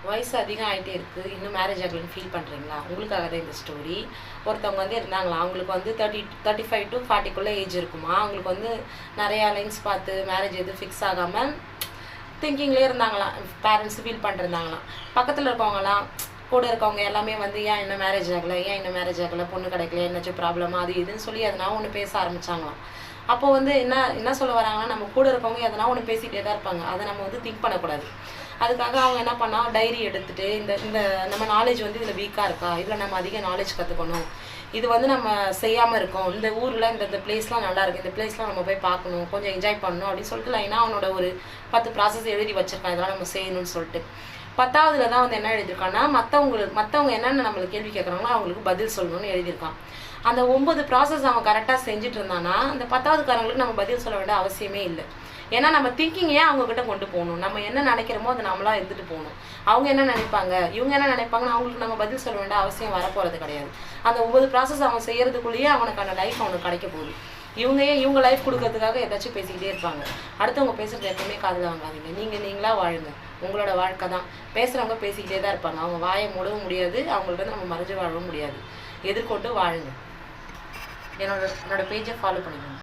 வயசு அதிகம் ஆகிட்டே இருக்குது, இன்னும் மேரேஜ் ஆகலன்னு ஃபீல் பண்ணுறீங்களா? உங்களுக்காக தான் இந்த ஸ்டோரி. ஒருத்தவங்க வந்து இருந்தாங்களா, அவங்களுக்கு வந்து 35 to 40க்குள்ளே ஏஜ் இருக்குமா. அவங்களுக்கு வந்து நிறையா லைன்ஸ் பார்த்து மேரேஜ் எதுவும் ஃபிக்ஸ் ஆகாமல் திங்கிங்லேயே இருந்தாங்களாம். பேரண்ட்ஸு ஃபீல் பண்ணிருந்தாங்களாம். பக்கத்தில் இருக்கவங்களாம், கூட இருக்கவங்க எல்லாமே வந்து ஏன் இன்னும் மேரேஜ் ஆகலை, ஏன் இன்னும் மேரேஜ் ஆகலை, பொண்ணு கிடைக்கல, என்னாச்சும் ப்ராப்ளமா அது இதுன்னு சொல்லி எதனா ஒன்று பேச ஆரம்பித்தாங்களாம். அப்போ வந்து என்ன சொல்ல வராங்கன்னா, நம்ம கூட இருக்கவங்க எதனா ஒன்று பேசிகிட்டே தான் இருப்பாங்க, அதை நம்ம வந்து திங்க் பண்ணக்கூடாது. அதுக்காக அவங்க என்ன பண்ணால் டைரி எடுத்துகிட்டு இந்த இந்த நம்ம நாலேஜ் வந்து இதில் வீக்காக இருக்கா, இதில் நம்ம அதிக நாலேஜ் கற்றுக்கணும், இது வந்து நம்ம செய்யாமல் இருக்கோம், இந்த ஊரில் இந்த பிளேஸ்லாம் நல்லா இருக்குது, இந்த பிளேஸ்லாம் நம்ம போய் பார்க்கணும், கொஞ்சம் என்ஜாய் பண்ணணும் அப்படின்னு சொல்லிட்டு லைனாக அவனோட ஒரு 10 ப்ராசஸ் எழுதி வச்சுருக்கான், இதெல்லாம் நம்ம செய்யணும்னு சொல்லிட்டு. 10ஆவதுல தான் வந்து என்ன எழுதியிருக்கான்னா, மற்றவங்க என்னென்ன நம்மளுக்கு கேள்வி கேட்குறாங்களோ அவங்களுக்கு பதில் சொல்லணும்னு எழுதியிருக்கான். அந்த 9 ப்ராசஸ் அவன் கரெக்டாக செஞ்சுட்டு இருந்தானா அந்த 10ஆவதுக்காரங்களுக்கு நம்ம பதில் சொல்ல வேண்டிய அவசியமே இல்லை. ஏன்னா நம்ம திங்கிங் ஏன் அவங்கக்கிட்ட கொண்டு போகணும், நம்ம என்ன நினைக்கிறோமோ அதை நம்மளா எடுத்துகிட்டு போகணும். அவங்க என்ன நினைப்பாங்க, இவங்க என்ன நினைப்பாங்கன்னு அவங்களுக்கு நம்ம பதில் சொல்ல வேண்டிய அவசியம் வரப்போகிறது கிடையாது. அந்த 9 ப்ராசஸ் அவன் செய்கிறதுக்குள்ளேயே அவனுக்கான லைஃப் அவனுக்கு கிடைக்க போகுது. இவங்க லைஃப் கொடுக்கறதுக்காக ஏதாச்சும் பேசிக்கிட்டே இருப்பாங்க. அடுத்தவங்க பேசுகிறது எப்பவுமே காதில் வாங்காதீங்க. நீங்களா வாழுங்க, உங்களோட வாழ்க்கை தான். பேசுகிறவங்க பேசிக்கிட்டே தான் இருப்பாங்க, அவங்க வாயை மூடவும் முடியாது, அவங்கள்ட்ட நம்ம மறைஞ்சு வாழவும் முடியாது. எதிர்கொண்டு வாழுங்க. என்னோட பேஜை ஃபாலோ பண்ணிக்கோங்க.